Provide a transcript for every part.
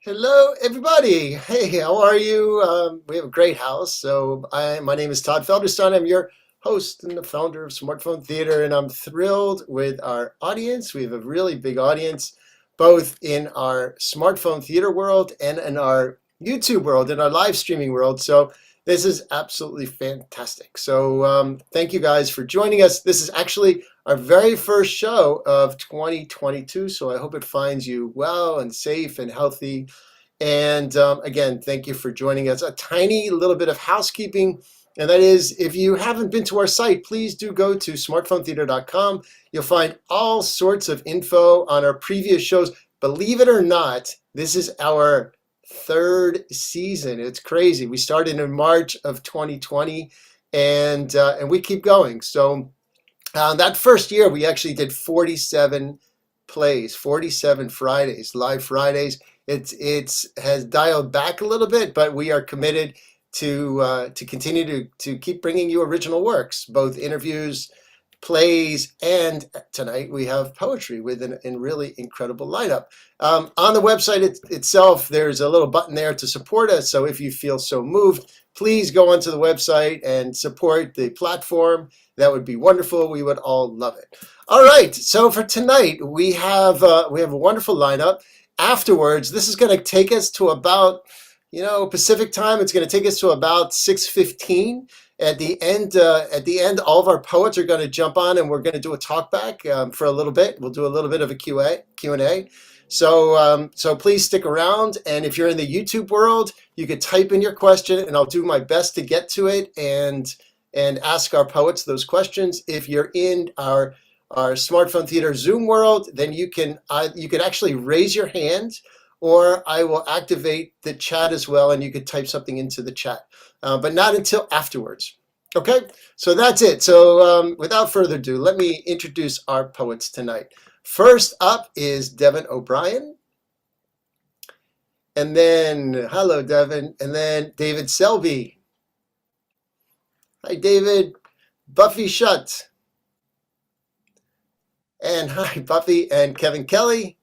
Hello, everybody. Hey, how are you? We have a great house. My name is Todd Felderstein. I'm your host and the founder of Smartphone Theater, and I'm thrilled with our audience. We have a really big audience, both in our smartphone theater world and in our YouTube world, in our live streaming world. So this is absolutely fantastic. Thank you guys for joining us. This is actually our very first show of 2022. So I hope it finds you well and safe and healthy. And again, thank you for joining us. A tiny little bit of housekeeping, and that is if you haven't been to our site, please do go to smartphonetheater.com. You'll find all sorts of info on our previous shows. Believe it or not, this is our third season. It's crazy. We started in March of 2020, and we keep going. That first year, we actually did 47 plays, 47 Fridays, live Fridays. It's has dialed back a little bit, but we are committed to continue to keep bringing you original works, both interviews, plays, and tonight we have poetry with a really incredible lineup. On the website itself, there's a little button there to support us. So if you feel so moved, please go onto the website and support the platform. That would be wonderful. We would all love it. All right. So for tonight, we have a wonderful lineup. Afterwards, this is going to take us to about, Pacific time. It's going to take us to about 6:15. At the end, all of our poets are going to jump on, and we're going to do a talk back for a little bit. We'll do a little bit of a Q&A. So please stick around. And if you're in the YouTube world, you could type in your question, and I'll do my best to get to it and ask our poets those questions. If you're in our Smartphone Theater Zoom world, then you can actually raise your hand, or I will activate the chat as well, and you could type something into the chat, but not until afterwards. Okay, so that's it. So without further ado, let me introduce our poets tonight. First up is Devin O'Brien, and then, hello, Devin, and then David Selby. Hi, David. Buffy Shutt. And hi, Buffy and Kevin Kelly.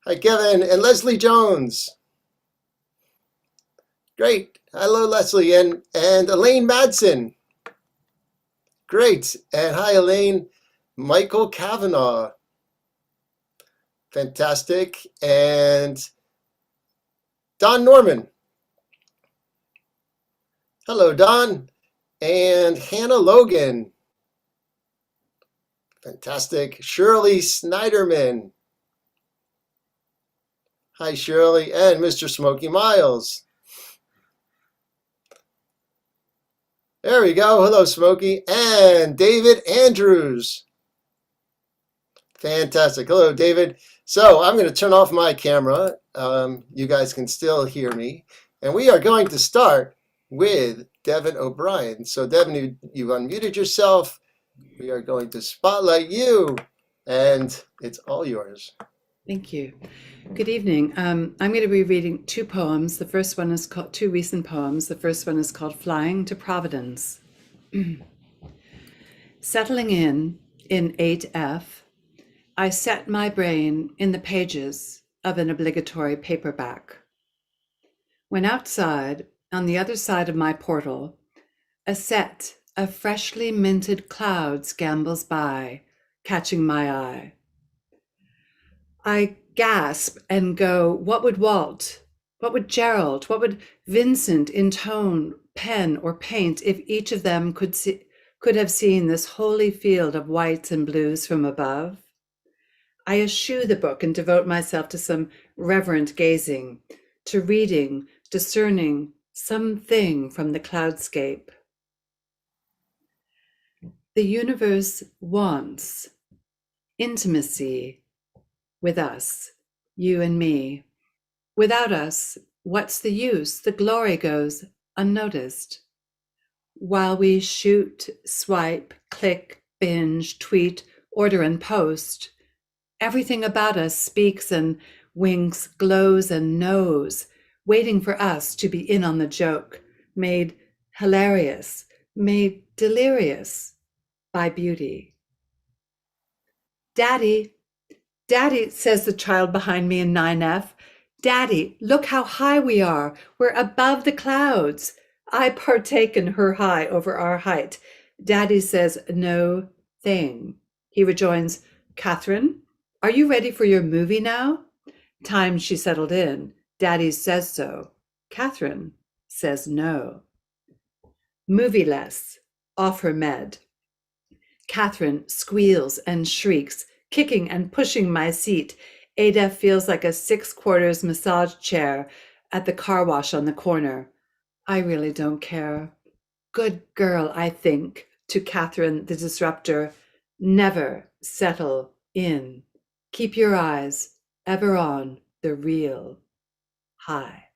Hi, Kevin and Leslie Jones. Great. Hello, Leslie and Elaine Madsen. Great. And hi, Elaine. Michael Cavanaugh. Fantastic. And Don Norman. Hello, Don. And Hannah Logan. Fantastic. Shirley Sniderman. Hi, Shirley. And Mr. Smokey Miles. There we go. Hello, Smokey. And David Andrews. Fantastic. Hello, David. So I'm going to turn off my camera. You guys can still hear me. And we are going to start with Devin O'Brien. So Devin, you've unmuted yourself. We are going to spotlight you, and it's all yours. Thank you. Good evening. I'm going to be reading two poems. The first one is called, two recent poems. The first one is called Flying to Providence. Settling in 8F, I set my brain in the pages of an obligatory paperback. When outside, on the other side of my portal, a set of freshly minted clouds gambols by, catching my eye. I gasp and go, what would Walt, what would Gerald, what would Vincent intone, pen, or paint if each of them could have seen this holy field of whites and blues from above? I eschew the book and devote myself to some reverent gazing, to reading, discerning something from the cloudscape. The universe wants intimacy with us, you and me. Without us, what's the use? The glory goes unnoticed. While we shoot, swipe, click, binge, tweet, order and post, everything about us speaks and winks, glows and knows, waiting for us to be in on the joke, made hilarious, made delirious by beauty. Daddy, Daddy, says the child behind me in 9F. Daddy, look how high we are. We're above the clouds. I partake in her high over our height. Daddy says, no thing. He rejoins, Catherine, are you ready for your movie now? Time she settled in. Daddy says so. Catherine says no. Movie-less, off her med. Catherine squeals and shrieks, kicking and pushing my seat. Ada feels like a 6/4 massage chair at the car wash on the corner. I really don't care. Good girl, I think, to Catherine the disruptor. Never settle in. Keep your eyes ever on the real high.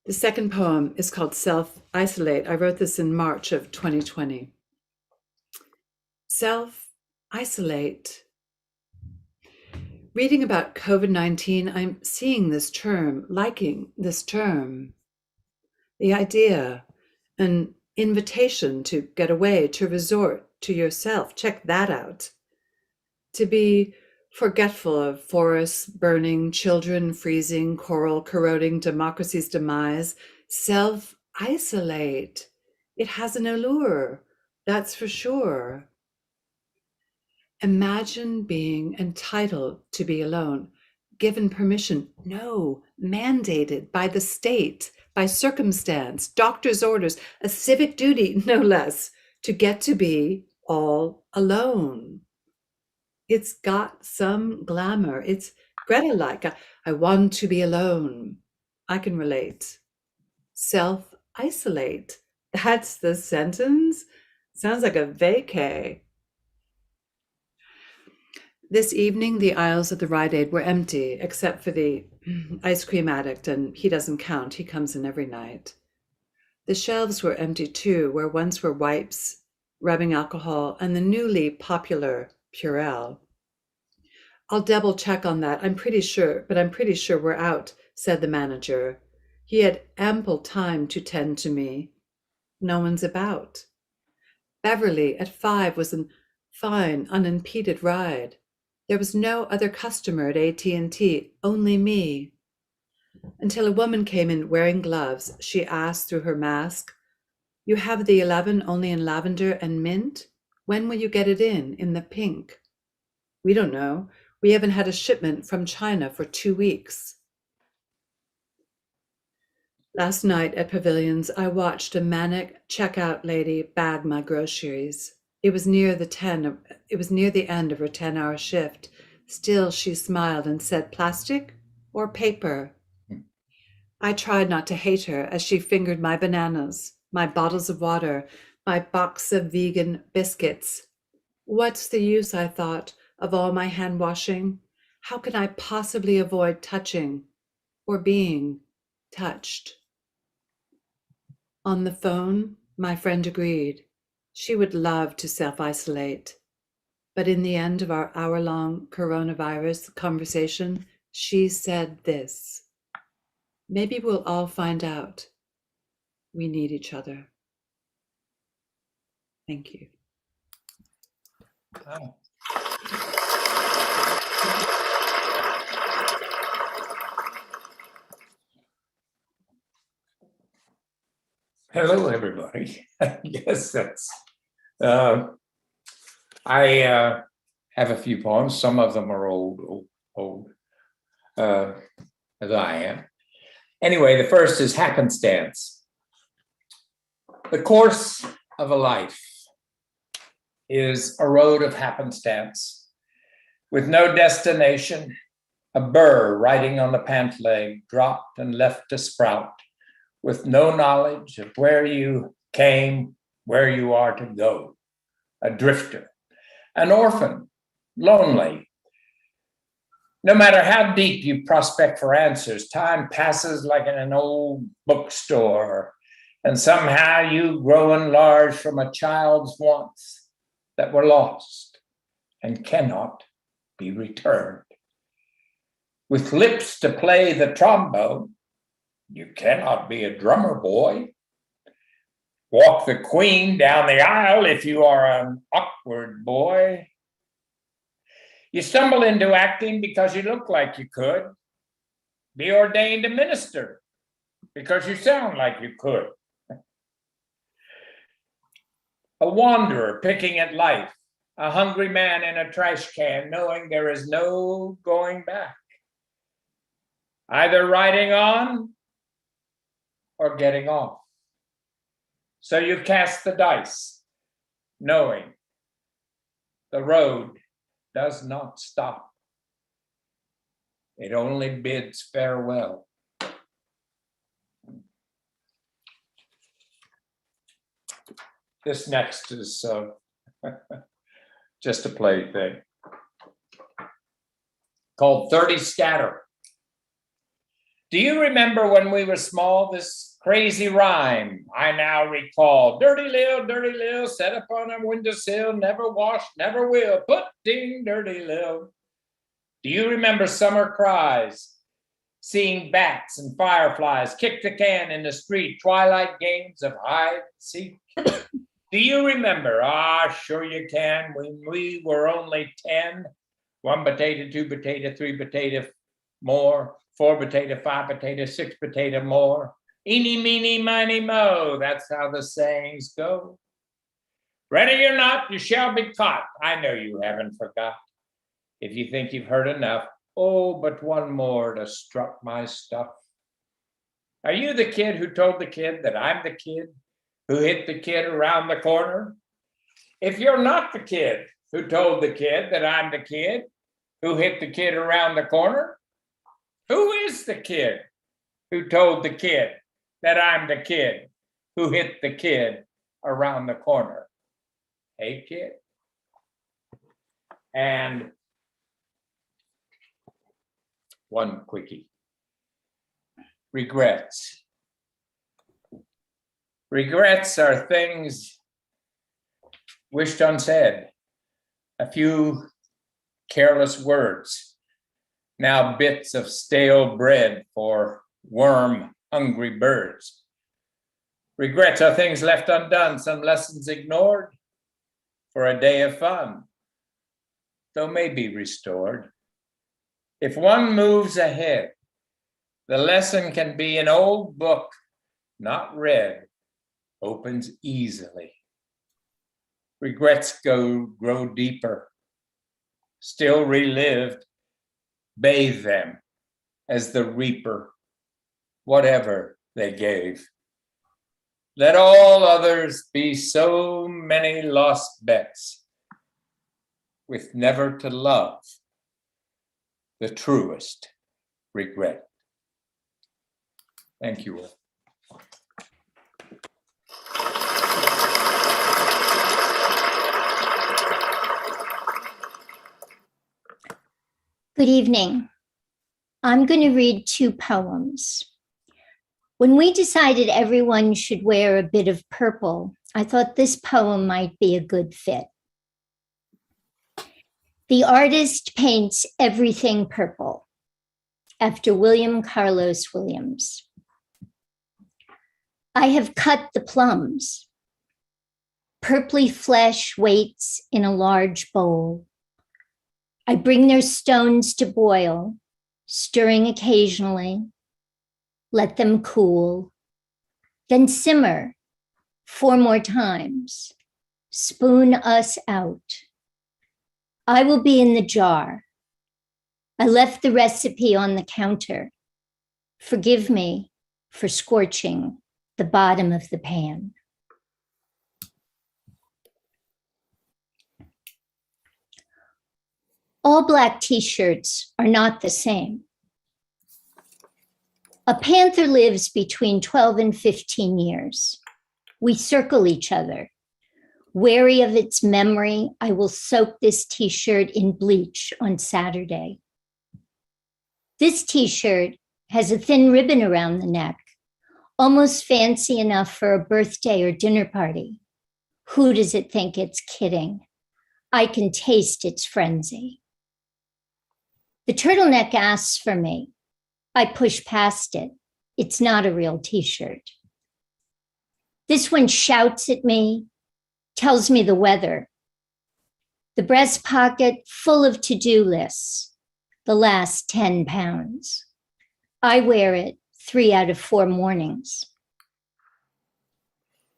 The second poem is called Self-Isolate. I wrote this in March of 2020. Self-isolate. Reading about COVID-19, I'm seeing this term, liking this term. The idea, an invitation to get away, to resort to yourself. Check that out. To be forgetful of forests burning, children freezing, coral corroding, democracy's demise. Self-isolate. It has an allure, that's for sure. Imagine being entitled to be alone, given permission, no, mandated by the state, by circumstance, doctor's orders, a civic duty, no less, to get to be all alone. It's got some glamour. It's Greta-like. I want to be alone. I can relate. Self-isolate. That's the sentence? Sounds like a vacay. This evening, the aisles at the Rite Aid were empty, except for the ice cream addict, and he doesn't count. He comes in every night. The shelves were empty too, where once were wipes, rubbing alcohol, and the newly popular Purell. I'll double check on that. I'm pretty sure we're out, said the manager. He had ample time to tend to me. No one's about. Beverly at 5 was a fine, unimpeded ride. There was no other customer at AT&T, only me. Until a woman came in wearing gloves, she asked through her mask, you have the 11 only in lavender and mint? When will you get it in the pink? We don't know. We haven't had a shipment from China for 2 weeks. Last night at Pavilions, I watched a manic checkout lady bag my groceries. It was near the end of her 10-hour shift. Still, she smiled and said, plastic or paper? I tried not to hate her as she fingered my bananas, my bottles of water, my box of vegan biscuits. What's the use, I thought, of all my hand washing? How can I possibly avoid touching or being touched? On the phone, my friend agreed. She would love to self-isolate. But in the end of our hour-long coronavirus conversation, she said this. Maybe we'll all find out. We need each other. Thank you. Wow. Hello, everybody. Yes, that's. I have a few poems. Some of them are old, as I am. Anyway, the first is Happenstance. The course of a life is a road of happenstance, with no destination, a burr riding on the pant leg, dropped and left to sprout, with no knowledge of where you came, where you are to go, a drifter, an orphan, lonely. No matter how deep you prospect for answers, time passes like in an old bookstore, and somehow you grow enlarged from a child's wants that were lost and cannot be returned. With lips to play the trombone, you cannot be a drummer boy. Walk the queen down the aisle if you are an awkward boy. You stumble into acting because you look like you could. Be ordained a minister because you sound like you could. A wanderer picking at life, a hungry man in a trash can, knowing there is no going back. Either riding on or getting off. So you cast the dice, knowing the road does not stop. It only bids farewell. This next is just a play thing called 30 Scatter. Do you remember when we were small, this crazy rhyme I now recall? Dirty Lil, set upon a windowsill, never wash, never will, put ding, dirty Lil. Do you remember summer cries, seeing bats and fireflies, kick the can in the street, twilight games of hide and seek? Do you remember? Ah, sure you can, when we were only 10, 1 potato, 2 potato, 3 potato more, 4 potato, 5 potato, 6 potato more. Eeny, meeny, miny, mo. That's how the sayings go. Ready or not, you shall be caught. I know you haven't forgot. If you think you've heard enough, oh, but one more to strut my stuff. Are you the kid who told the kid that I'm the kid who hit the kid around the corner? If you're not the kid who told the kid that I'm the kid who hit the kid around the corner, who is the kid who told the kid that I'm the kid who hit the kid around the corner? Hey, kid. And one quickie. Regrets. Regrets are things wished unsaid, a few careless words, now bits of stale bread for worm-hungry birds. Regrets are things left undone, some lessons ignored for a day of fun, though may be restored. If one moves ahead, the lesson can be an old book, not read, opens easily. Regrets grow deeper, still relived, bathe them as the reaper, whatever they gave. Let all others be so many lost bets, with never to love, the truest regret. Thank you all. Good evening. I'm going to read 2 poems. When we decided everyone should wear a bit of purple, I thought this poem might be a good fit. The artist paints everything purple, after William Carlos Williams. I have cut the plums. Purply flesh waits in a large bowl. I bring their stones to boil, stirring occasionally. Let them cool, then simmer 4 more times. Spoon us out. I will be in the jar. I left the recipe on the counter. Forgive me for scorching the bottom of the pan. All black t-shirts are not the same. A panther lives between 12 and 15 years. We circle each other. Wary of its memory, I will soak this t-shirt in bleach on Saturday. This t-shirt has a thin ribbon around the neck, almost fancy enough for a birthday or dinner party. Who does it think it's kidding? I can taste its frenzy. The turtleneck asks for me. I push past it. It's not a real t-shirt. This one shouts at me, tells me the weather. The breast pocket full of to-do lists, the last 10 pounds. I wear it 3 out of 4 mornings.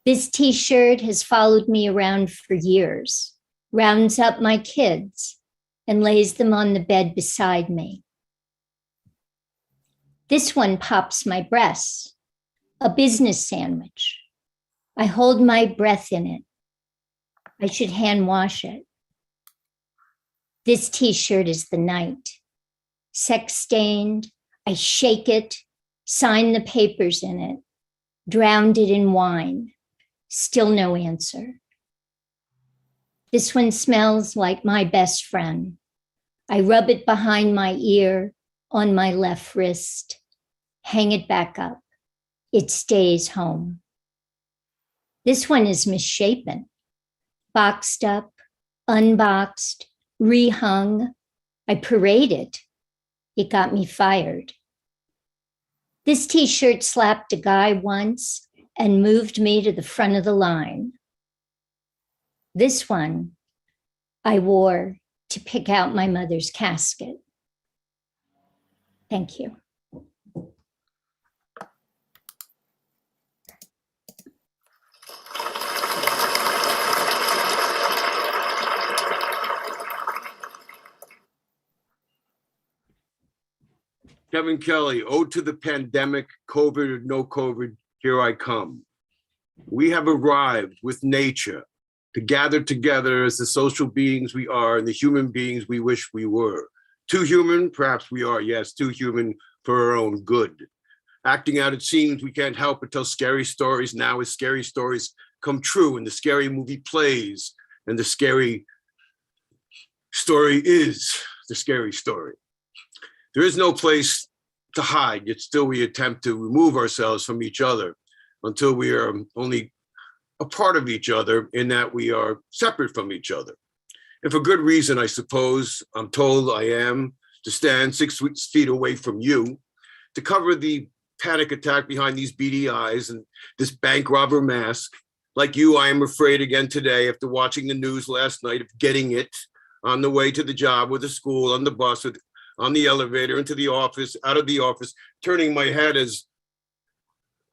This t-shirt has followed me around for years, rounds up my kids, and lays them on the bed beside me. This one pops my breasts, a business sandwich. I hold my breath in it. I should hand wash it. This t-shirt is the night. Sex stained, I shake it, sign the papers in it, drowned it in wine. Still no answer. This one smells like my best friend. I rub it behind my ear, on my left wrist, hang it back up. It stays home. This one is misshapen, boxed up, unboxed, rehung. I parade it. It got me fired. This t-shirt slapped a guy once and moved me to the front of the line. This one I wore to pick out my mother's casket. Thank you. Kevin Kelly, Ode to the Pandemic, COVID or no COVID, here I come. We have arrived with nature to gather together as the social beings we are and the human beings we wish we were. Too human, perhaps we are, yes, too human for our own good. Acting out, it seems we can't help but tell scary stories now as scary stories come true and the scary movie plays and the scary story is the scary story. There is no place to hide, yet still we attempt to remove ourselves from each other until we are only a part of each other in that we are separate from each other. And for good reason, I suppose. I'm told I am to stand 6 feet away from you, to cover the panic attack behind these beady eyes and this bank robber mask. Like you, I am afraid again today after watching the news last night of getting it on the way to the job or the school, on the bus, or on the elevator, into the office, out of the office, turning my head as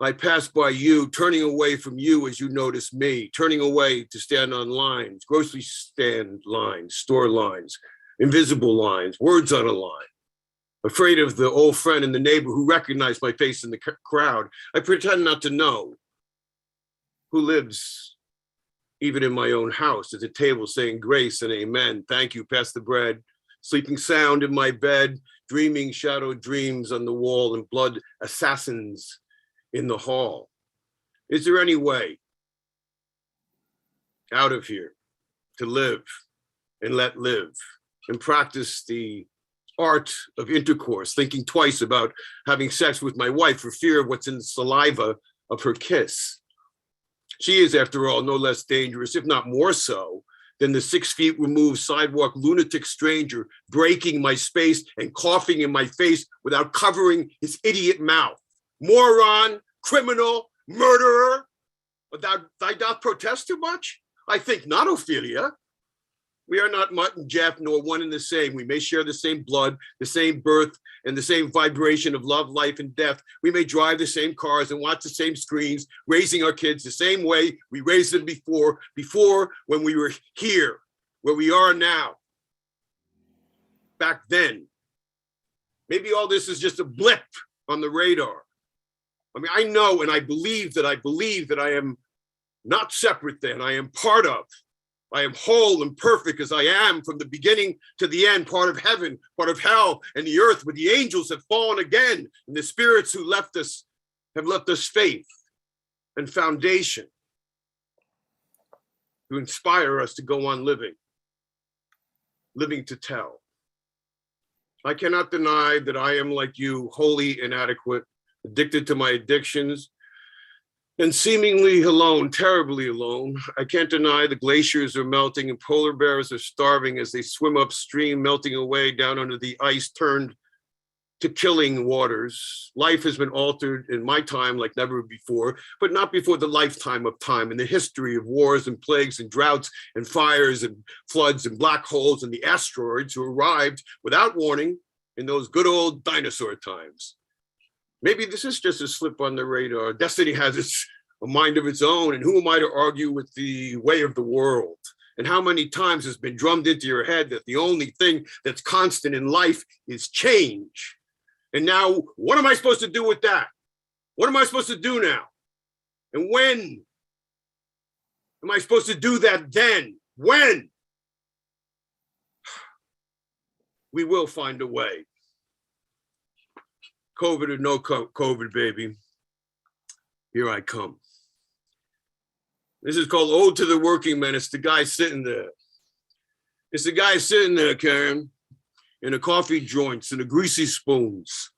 I pass by you, turning away from you as you notice me, turning away to stand on lines, grocery stand lines, store lines, invisible lines, words on a line. Afraid of the old friend and the neighbor who recognized my face in the crowd. I pretend not to know who lives even in my own house at the table saying grace and amen. Thank you, pass the bread. Sleeping sound in my bed, dreaming shadow dreams on the wall and blood assassins in the hall. Is there any way out of here to live and let live and practice the art of intercourse, thinking twice about having sex with my wife for fear of what's in the saliva of her kiss? She is, after all, no less dangerous, if not more so, than the 6 feet removed sidewalk lunatic stranger breaking my space and coughing in my face without covering his idiot mouth. Moron, criminal, murderer. Thou doth protest too much? I think not, Ophelia. We are not Mutt and Jeff, nor one and the same. We may share the same blood, the same birth, and the same vibration of love, life, and death. We may drive the same cars and watch the same screens, raising our kids the same way we raised them before when we were here, where we are now. Back then. Maybe all this is just a blip on the radar. I mean, I know and I believe that I am not separate then. I am part of. I am whole and perfect as I am from the beginning to the end, part of heaven, part of hell, and the earth where the angels have fallen again, and the spirits who left us have left us faith and foundation to inspire us to go on living to tell. I cannot deny that I am like you, wholly inadequate, addicted to my addictions, and seemingly alone, terribly alone. I can't deny the glaciers are melting and polar bears are starving as they swim upstream, melting away down under the ice turned to killing waters. Life has been altered in my time like never before, but not before the lifetime of time and the history of wars and plagues and droughts and fires and floods and black holes and the asteroids who arrived without warning in those good old dinosaur times. Maybe this is just a slip on the radar. Destiny has a mind of its own, and who am I to argue with the way of the world? And how many times has been drummed into your head that the only thing that's constant in life is change? And now, what am I supposed to do with that? What am I supposed to do now? And when am I supposed to do that then? When? We will find a way. COVID or no COVID, baby. Here I come. This is called Ode to the Working Man. It's the guy sitting there. It's the guy sitting there, Karen, in the coffee joints and the greasy spoons,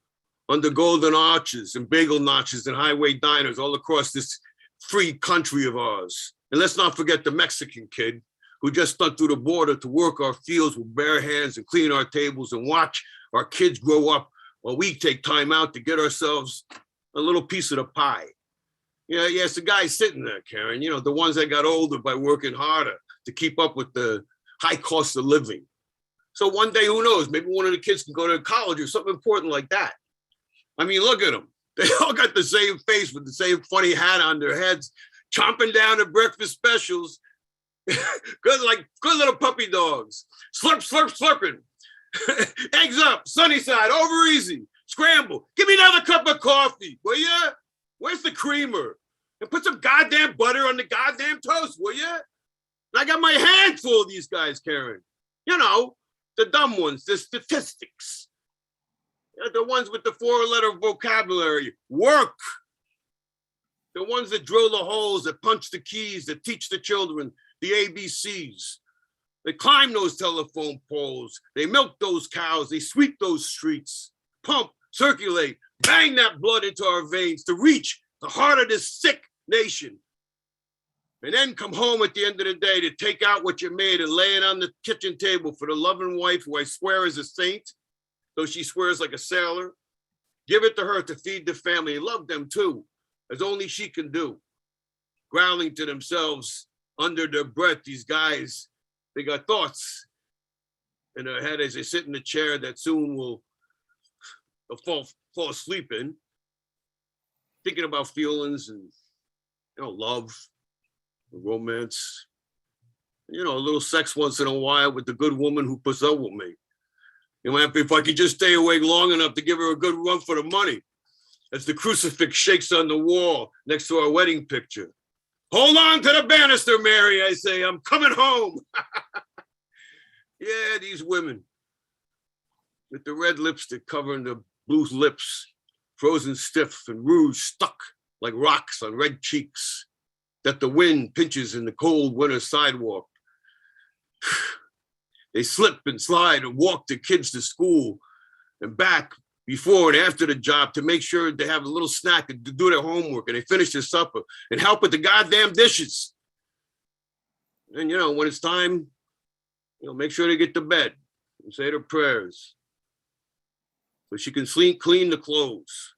under golden arches and bagel notches and highway diners all across this free country of ours. And let's not forget the Mexican kid who just stuck through the border to work our fields with bare hands and clean our tables and watch our kids grow up while we take time out to get ourselves a little piece of the pie. Yeah, it's the guy sitting there, Karen, you know, the ones that got older by working harder to keep up with the high cost of living. So one day, who knows, maybe one of the kids can go to college or something important like that. I mean, look at them. They all got the same face with the same funny hat on their heads, chomping down the breakfast specials. good little puppy dogs. Slurp, slurp, slurping. Eggs up, sunny side, over easy, scramble. Give me another cup of coffee, will ya? Where's the creamer? And put some goddamn butter on the goddamn toast, will ya? And I got my hands full of these guys, Karen. You know, the dumb ones, the statistics. The ones with the 4-letter vocabulary. Work. The ones that drill the holes, that punch the keys, that teach the children the ABCs. They climb those telephone poles. They milk those cows. They sweep those streets. Pump, circulate, bang that blood into our veins to reach the heart of this sick nation. And then come home at the end of the day to take out what you made and lay it on the kitchen table for the loving wife who I swear is a saint, though she swears like a sailor. Give it to her to feed the family and love them too, as only she can do. Growling to themselves under their breath, these guys, they got thoughts in their head as they sit in the chair that soon will fall asleep in, thinking about feelings and, you know, love, romance, you know, a little sex once in a while with the good woman who puts up with me. You know, if I could just stay awake long enough to give her a good run for the money, as the crucifix shakes on the wall next to our wedding picture. Hold on to the banister, Mary, I say, I'm coming home. Yeah, these women with the red lipstick covering the blue lips, frozen stiff and rouge stuck like rocks on red cheeks that the wind pinches in the cold winter sidewalk. They slip and slide and walk their kids to school and back before and after the job to make sure they have a little snack and to do their homework and they finish their supper and help with the goddamn dishes. And, you know, when it's time, you know, make sure they get to bed and say their prayers so she can clean the clothes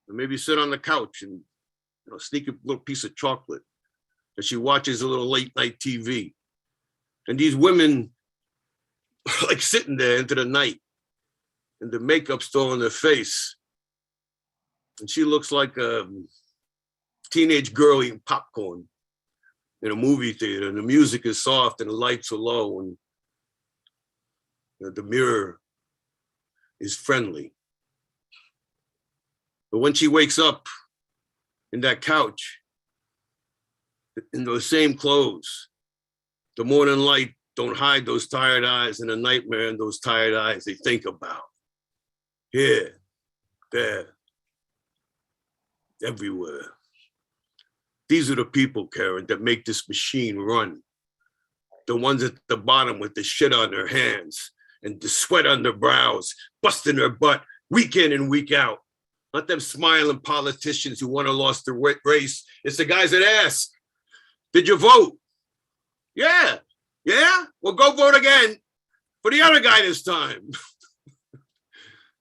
and maybe sit on the couch and, you know, sneak a little piece of chocolate as she watches a little late night TV. And these women are like sitting there into the night and the makeup still on their face. And she looks like a teenage girl eating popcorn in a movie theater, and the music is soft and the lights are low and, you know, the mirror is friendly. But when she wakes up in that couch, in those same clothes, the morning light don't hide those tired eyes and the nightmare in those tired eyes they think about. Here, there, everywhere. These are the people, Karen, that make this machine run. The ones at the bottom with the shit on their hands and the sweat on their brows, busting their butt week in and week out. Not them smiling politicians who won or lost their race. It's the guys that ask, did you vote? Yeah. Well, go vote again for the other guy this time.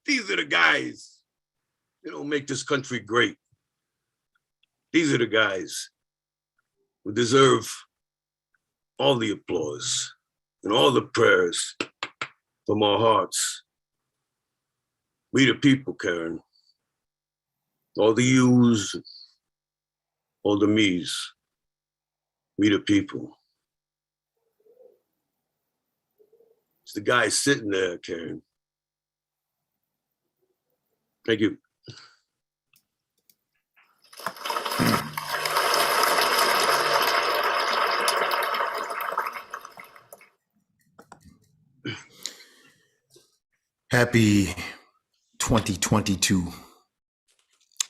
These are the guys that don't make this country great. These are the guys who deserve all the applause and all the prayers from our hearts. We the people, Karen. All the yous, all the me's. We the people. It's the guy sitting there, Karen. Thank you. Happy 2022.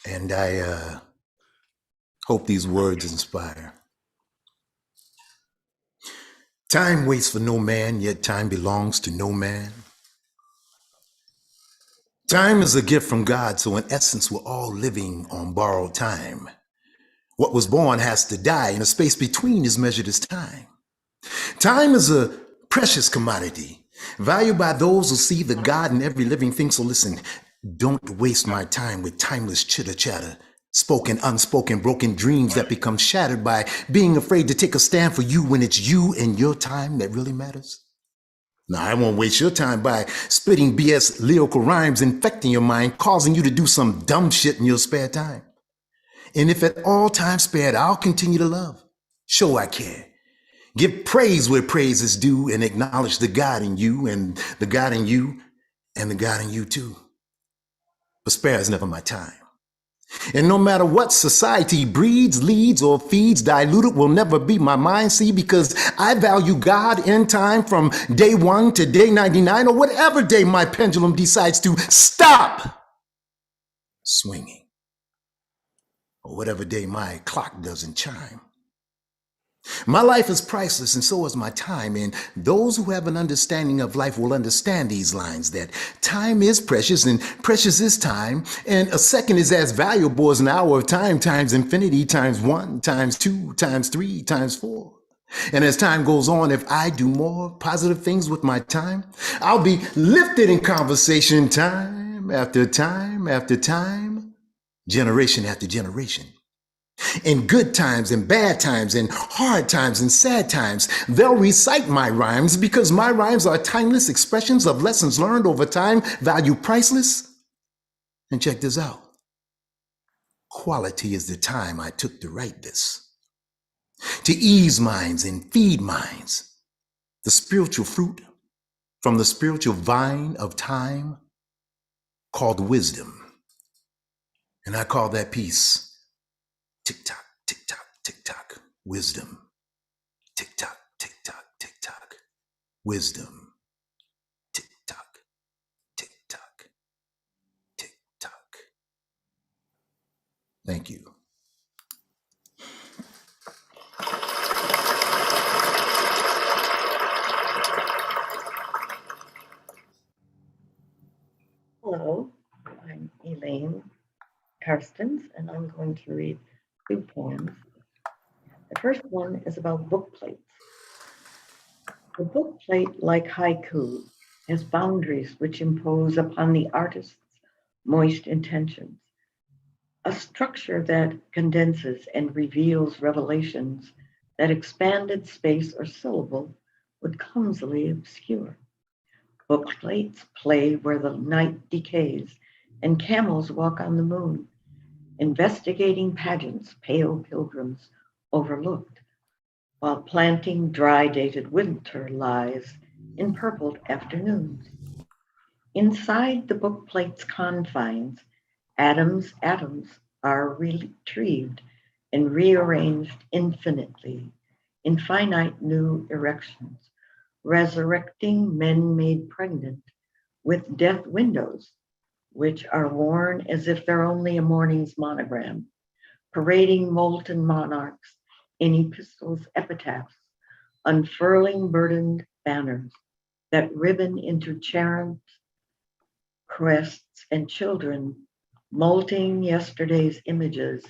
And I hope these words inspire. Time waits for no man, yet time belongs to no man. Time is a gift from God, so in essence, we're all living on borrowed time. What was born has to die, and the space between is measured as time. Time is a precious commodity, valued by those who see the God in every living thing. So listen, don't waste my time with timeless chitter chatter, spoken, unspoken, broken dreams that become shattered by being afraid to take a stand for you when it's you and your time that really matters. Now, I won't waste your time by spitting BS lyrical rhymes, infecting your mind, causing you to do some dumb shit in your spare time. And if at all time spared, I'll continue to love, show I care, give praise where praise is due, and acknowledge the God in you and the God in you and the God in you too. But spare is never my time. And no matter what society breeds, leads, or feeds, diluted will never be my mind. See, because I value God in time from day 1 to day 99, or whatever day my pendulum decides to stop swinging, or whatever day my clock doesn't chime. My life is priceless, and so is my time. And those who have an understanding of life will understand these lines, that time is precious, and precious is time. And a second is as valuable as an hour of time times infinity, times 1, times 2, times 3, times 4. And as time goes on, if I do more positive things with my time, I'll be lifted in conversation time after time after time, generation after generation. In good times and bad times and hard times and sad times, they'll recite my rhymes because my rhymes are timeless expressions of lessons learned over time, value priceless. And check this out. Quality is the time I took to write this. To ease minds and feed minds. The spiritual fruit from the spiritual vine of time called wisdom. And I call that piece tick-tock, tick-tock, tick-tock, wisdom. Tick-tock, tick-tock, tick-tock, wisdom. Tick-tock, tick-tock, tick-tock. Thank you. Hello, I'm Elaine Karstens, and I'm going to read 2 poems. The first one is about book plates. The book plate, like haiku, has boundaries which impose upon the artist's moist intentions. A structure that condenses and reveals revelations that expanded space or syllable would clumsily obscure. Book plates play where the night decays and camels walk on the moon, investigating pageants pale pilgrims overlooked, while planting dry-dated winter lies in purpled afternoons. Inside the book plate's confines, atoms are retrieved and rearranged infinitely in finite new erections, resurrecting men made pregnant with death windows, which are worn as if they're only a morning's monogram, parading molten monarchs in epistles, epitaphs, unfurling burdened banners that ribbon into cherubs, crests, and children, molting yesterday's images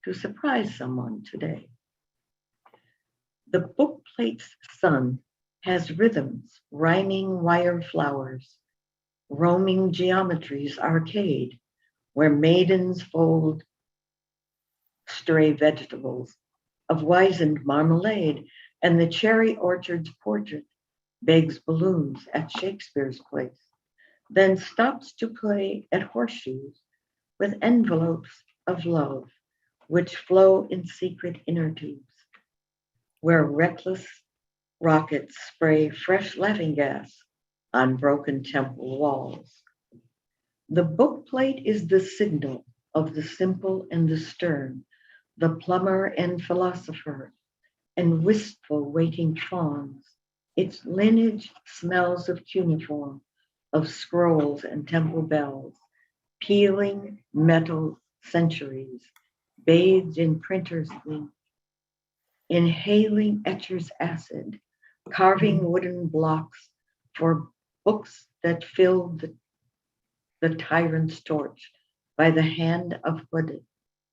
to surprise someone today. The book plate's sun has rhythms, rhyming wired flowers, roaming geometry's arcade, where maidens fold stray vegetables of wizened marmalade, and the cherry orchard's portrait begs balloons at Shakespeare's place, then stops to play at horseshoes with envelopes of love, which flow in secret inner tubes, where reckless rockets spray fresh laughing gas on broken temple walls. The book plate is the signal of the simple and the stern, the plumber and philosopher, and wistful waiting fawns. Its lineage smells of cuneiform, of scrolls and temple bells, peeling metal centuries, bathed in printer's ink, inhaling etcher's acid, carving wooden blocks for books that filled the tyrant's torch by the hand of hooded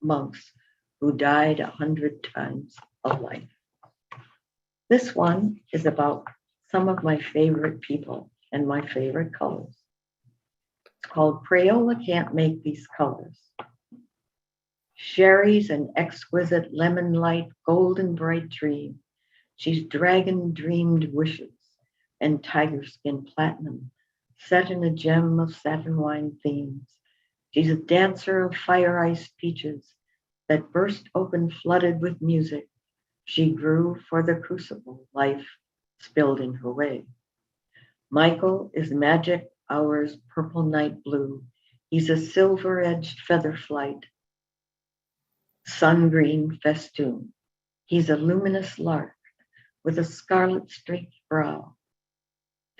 monks who died 100 times a life. This one is about some of my favorite people and my favorite colors. It's called Crayola Can't Make These Colors. Sherry's an exquisite lemon light, golden bright dream. She's dragon dreamed wishes and tiger skin platinum, set in a gem of satin wine themes. She's a dancer of fire ice peaches that burst open flooded with music. She grew for the crucible life spilled in her way. Michael is magic hour's purple night blue. He's a silver-edged feather flight, sun green festoon. He's a luminous lark with a scarlet streaked brow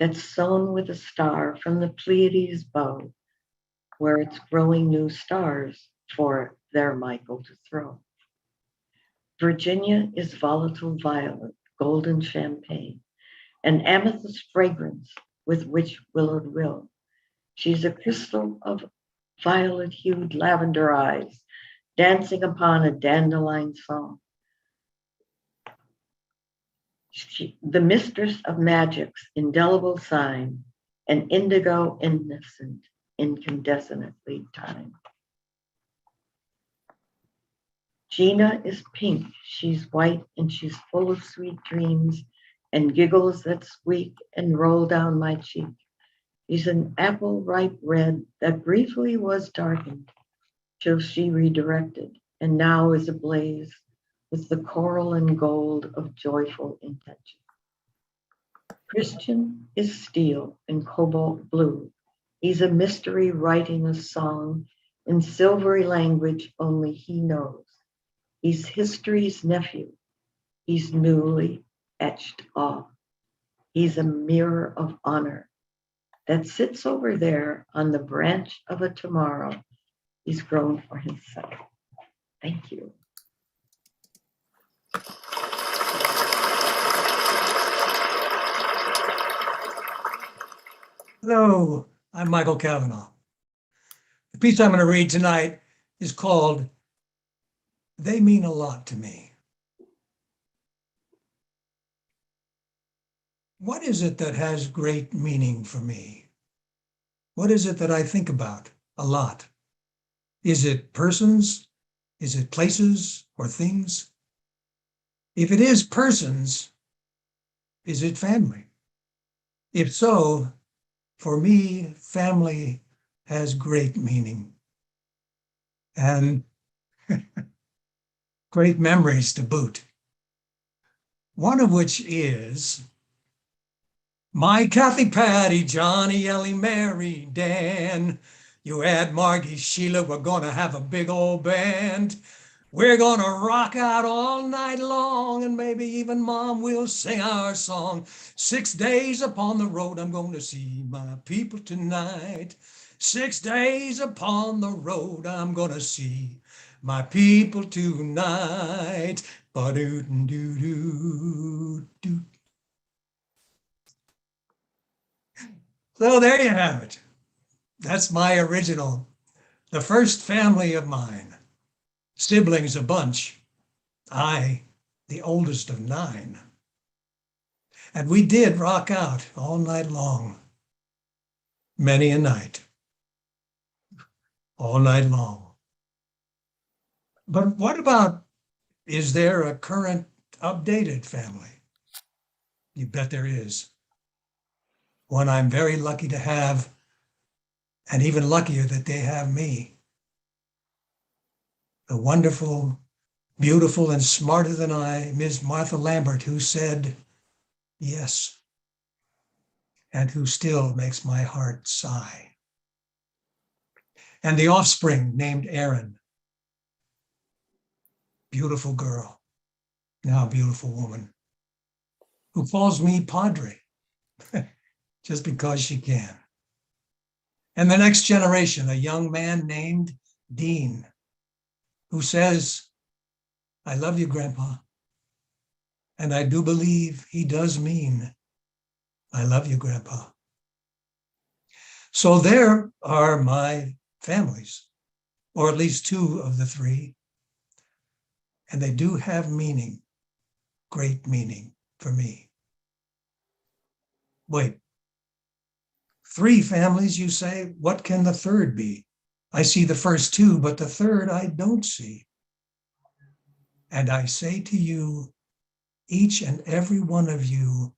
that's sewn with a star from the Pleiades bow, where it's growing new stars for their Michael to throw. Virginia is volatile violet, golden champagne, an amethyst fragrance with which willowed will. She's a crystal of violet-hued lavender eyes, dancing upon a dandelion song. The mistress of magic's indelible sign, an indigo innocent, incandescently time. Gina is pink, she's white, and she's full of sweet dreams and giggles that squeak and roll down my cheek. She's an apple ripe red that briefly was darkened till she redirected and now is ablaze with the coral and gold of joyful intention. Christian is steel and cobalt blue. He's a mystery writing a song in silvery language only he knows. He's history's nephew. He's newly etched off. He's a mirror of honor that sits over there on the branch of a tomorrow he's grown for himself. Thank you. Hello, I'm Michael Cavanaugh. The piece I'm going to read tonight is called They Mean a Lot to Me. What is it that has great meaning for me? What is it that I think about a lot? Is it persons? Is it places or things? If it is persons, is it family? If so, for me, family has great meaning and great memories to boot. One of which is my Kathy, Patty, Johnny, Ellie, Mary, Dan. You add Margie, Sheila, we're gonna have a big old band. We're gonna rock out all night long, and maybe even Mom will sing our song. 6 days upon the road, I'm gonna see my people tonight. 6 days upon the road, I'm gonna see my people tonight. Ba-doo-doo-doo-doo. So there you have it. That's my original, the first family of mine. Siblings a bunch. I, the oldest of 9. And we did rock out all night long. many a night, all night long. But what about, is there a current updated family? You bet there is. One I'm very lucky to have, and even luckier that they have me. The wonderful, beautiful, and smarter than I, Ms. Martha Lambert, who said yes, and who still makes my heart sigh. And the offspring named Aaron. Beautiful girl, now beautiful woman, who calls me Padre, just because she can. And the next generation, a young man named Dean, who says, I love you, Grandpa. And I do believe he does mean, I love you, Grandpa. So there are my families, or at least two of the three. And they do have meaning, great meaning for me. Wait, 3 families, you say? What can the third be? I see the first 2, but the third I don't see. And I say to you, each and every one of you,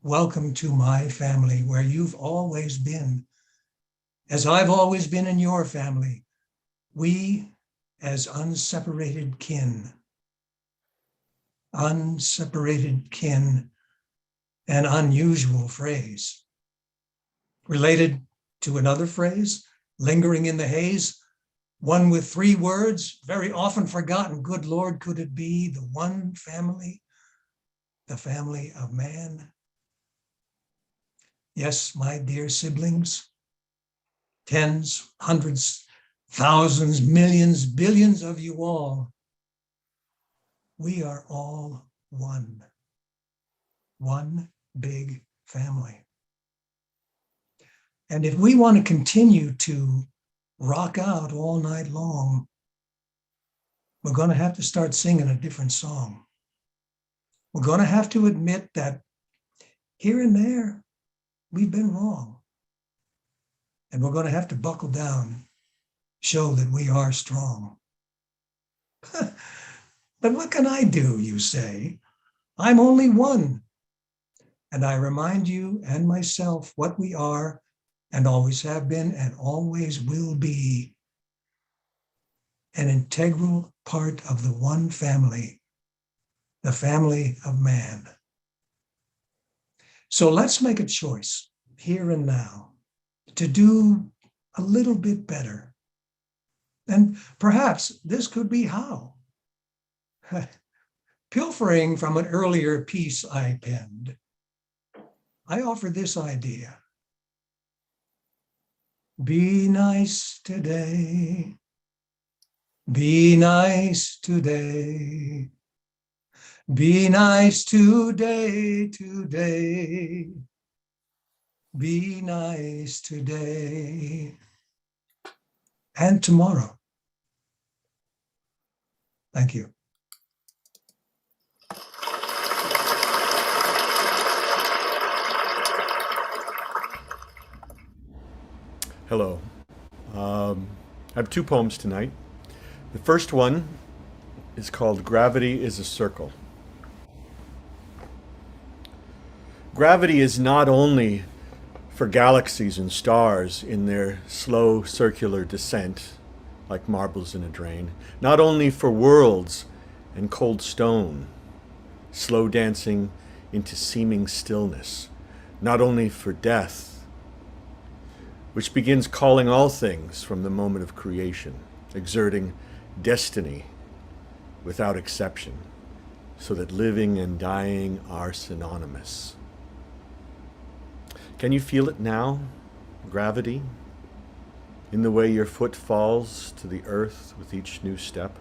welcome to my family where you've always been, as I've always been in your family. We as unseparated kin. Unseparated kin, an unusual phrase. Related to another phrase, lingering in the haze, one with 3 words, very often forgotten. Good Lord, could it be the one family, the family of man? Yes, my dear siblings, tens, hundreds, thousands, millions, billions of you all, we are all one big family. And if we want to continue to rock out all night long, we're going to have to start singing a different song. We're going to have to admit that here and there, we've been wrong. And we're going to have to buckle down, show that we are strong. But what can I do, you say? I'm only one. And I remind you and myself what we are and always have been and always will be, an integral part of the one family, the family of man. So let's make a choice here and now to do a little bit better. And perhaps this could be how. Pilfering from an earlier piece I penned, I offer this idea. Be nice today. Be nice today. Be nice today, today. Be nice today. And tomorrow. Thank you. Hello. I have 2 poems tonight. The first one is called Gravity is a Circle. Gravity is not only for galaxies and stars in their slow circular descent, like marbles in a drain, not only for worlds and cold stone, slow dancing into seeming stillness, not only for death, which begins calling all things from the moment of creation, exerting destiny without exception, so that living and dying are synonymous. Can you feel it now, gravity, in the way your foot falls to the earth with each new step,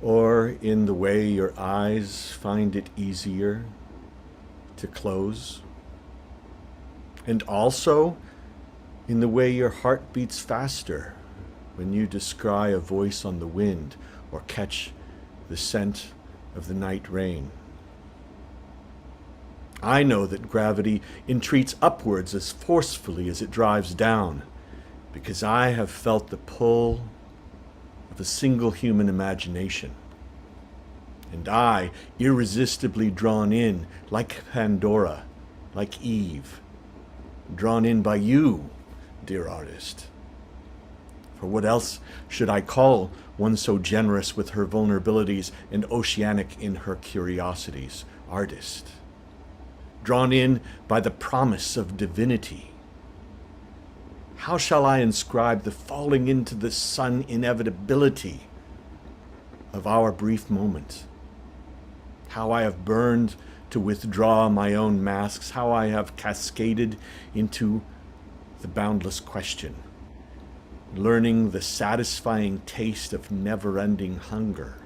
or in the way your eyes find it easier to close? And also, in the way your heart beats faster when you descry a voice on the wind or catch the scent of the night rain. I know that gravity entreats upwards as forcefully as it drives down, because I have felt the pull of a single human imagination. And I, irresistibly drawn in, like Pandora, like Eve, drawn in by you, dear artist. For what else should I call one so generous with her vulnerabilities and oceanic in her curiosities? Artist. Drawn in by the promise of divinity. How shall I inscribe the falling into the sun inevitability of our brief moment? How I have burned to withdraw my own masks, how I have cascaded into the boundless question, learning the satisfying taste of never-ending hunger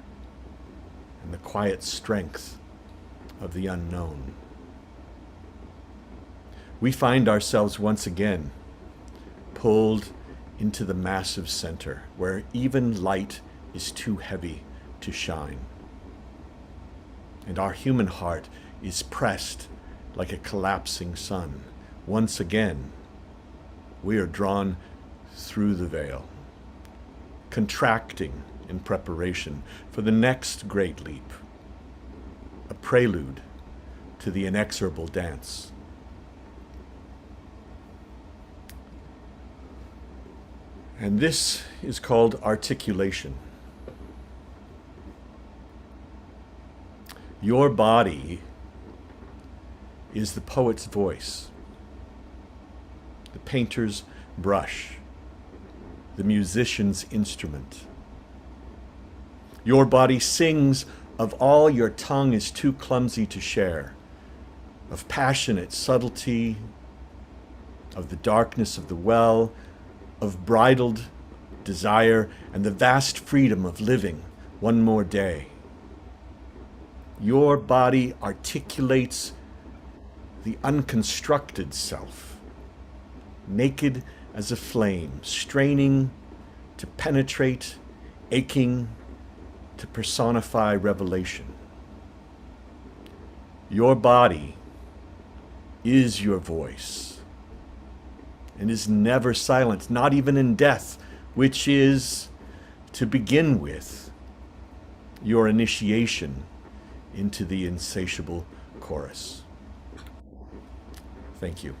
and the quiet strength of the unknown. We find ourselves once again pulled into the massive center where even light is too heavy to shine. And our human heart is pressed like a collapsing sun. Once again, we are drawn through the veil, contracting in preparation for the next great leap, a prelude to the inexorable dance. And this is called articulation. Your body is the poet's voice, the painter's brush, the musician's instrument. Your body sings of all your tongue is too clumsy to share, of passionate subtlety, of the darkness of the well, of bridled desire, and the vast freedom of living one more day. Your body articulates the unconstructed self, naked as a flame, straining to penetrate, aching to personify revelation. Your body is your voice and is never silent, not even in death, which is, to begin with, your initiation into the insatiable chorus. Thank you.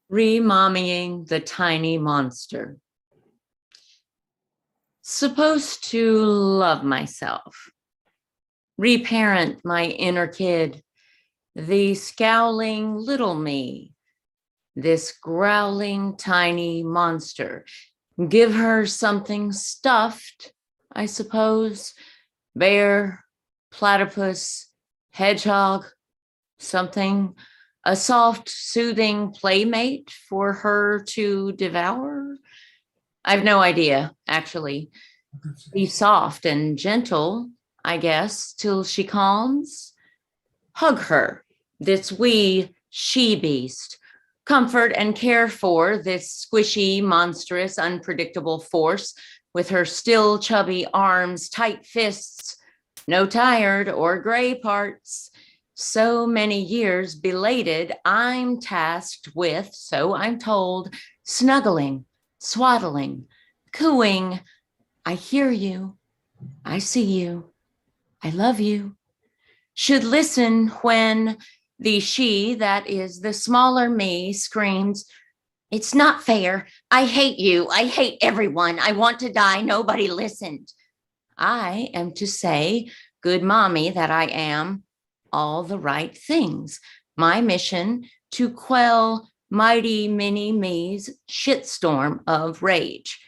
Re-mommying the tiny monster. Supposed to love myself. Reparent my inner kid, the scowling little me, this growling tiny monster. Give her something stuffed, I suppose. Bear, platypus, hedgehog, something. A soft, soothing playmate for her to devour? I've no idea, actually. Be soft and gentle, I guess, till she calms. Hug her, this wee she-beast. Comfort and care for this squishy, monstrous, unpredictable force with her still chubby arms, tight fists, no tired or gray parts. So many years belated, I'm tasked with, so I'm told, snuggling, swaddling, cooing. I hear you. I see you. I love you. Should listen when the she, that is the smaller me, screams, "It's not fair. I hate you. I hate everyone. I want to die. Nobody listened." I am to say, good mommy that I am, all the right things. My mission to quell mighty mini me's shitstorm of rage.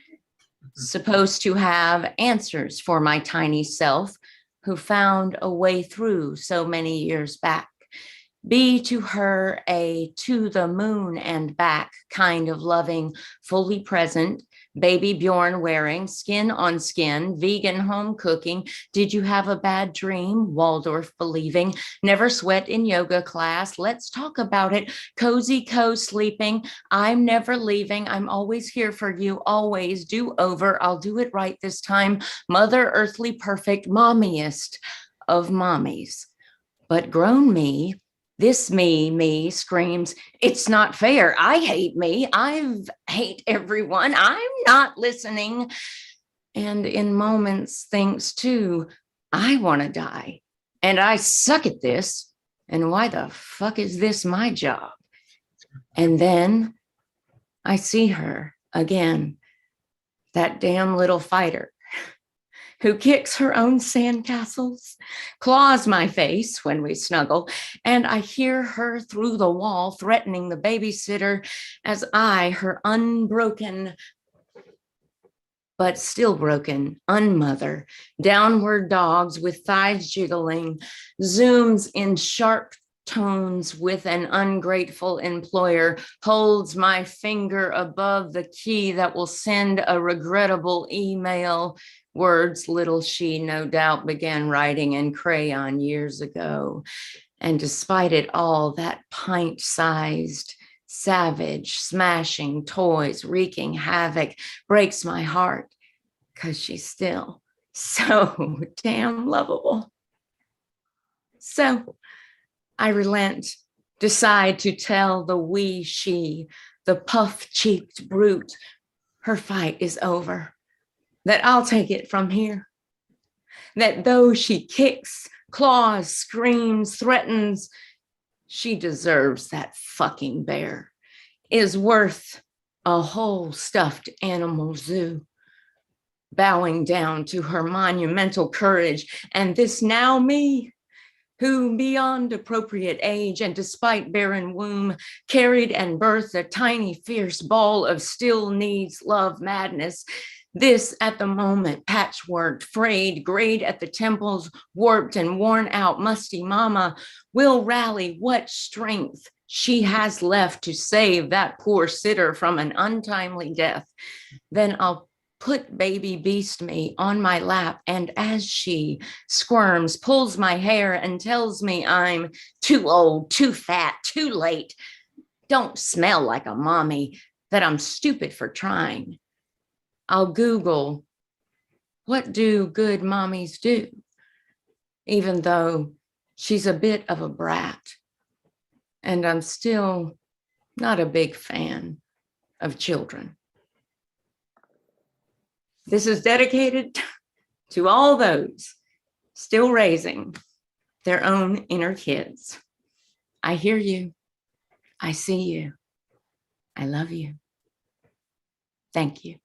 Supposed to have answers for my tiny self who found a way through so many years back. Be to her a to the moon and back kind of loving, fully present, baby Bjorn wearing, skin on skin, vegan home cooking. Did you have a bad dream? Waldorf believing, never sweat in yoga class. Let's talk about it. Cozy co-sleeping. I'm never leaving. I'm always here for you. Always do over. I'll do it right this time. Mother earthly perfect, mommiest of mommies. But grown me, this me screams, it's not fair. I hate me. I hate everyone. I'm not listening. And in moments thinks too, I want to die. And I suck at this. And why the fuck is this my job? And then I see her again, that damn little fighter who kicks her own sandcastles, claws my face when we snuggle, and I hear her through the wall threatening the babysitter as I, her unbroken, but still broken, unmother, downward dogs with thighs jiggling, zooms in sharp tones with an ungrateful employer, holds my finger above the key that will send a regrettable email. Words little she no doubt began writing in crayon years ago. And despite it all, that pint-sized, savage, smashing toys, wreaking havoc, breaks my heart because she's still so damn lovable. So I relent, decide to tell the wee she, the puff-cheeked brute, her fight is over. That I'll take it from here. That though she kicks, claws, screams, threatens, she deserves that fucking bear, is worth a whole stuffed animal zoo. Bowing down to her monumental courage, and this now me, who beyond appropriate age and despite barren womb, carried and birthed a tiny fierce ball of still needs love madness. This at the moment, patchwork, frayed, grayed at the temples, warped and worn out, musty mama will rally what strength she has left to save that poor sitter from an untimely death. Then I'll put baby beast me on my lap, and as she squirms, pulls my hair and tells me I'm too old, too fat, too late, don't smell like a mommy, that I'm stupid for trying. I'll Google, what do good mommies do? Even though she's a bit of a brat, and I'm still not a big fan of children. This is dedicated to all those still raising their own inner kids. I hear you. I see you. I love you. Thank you.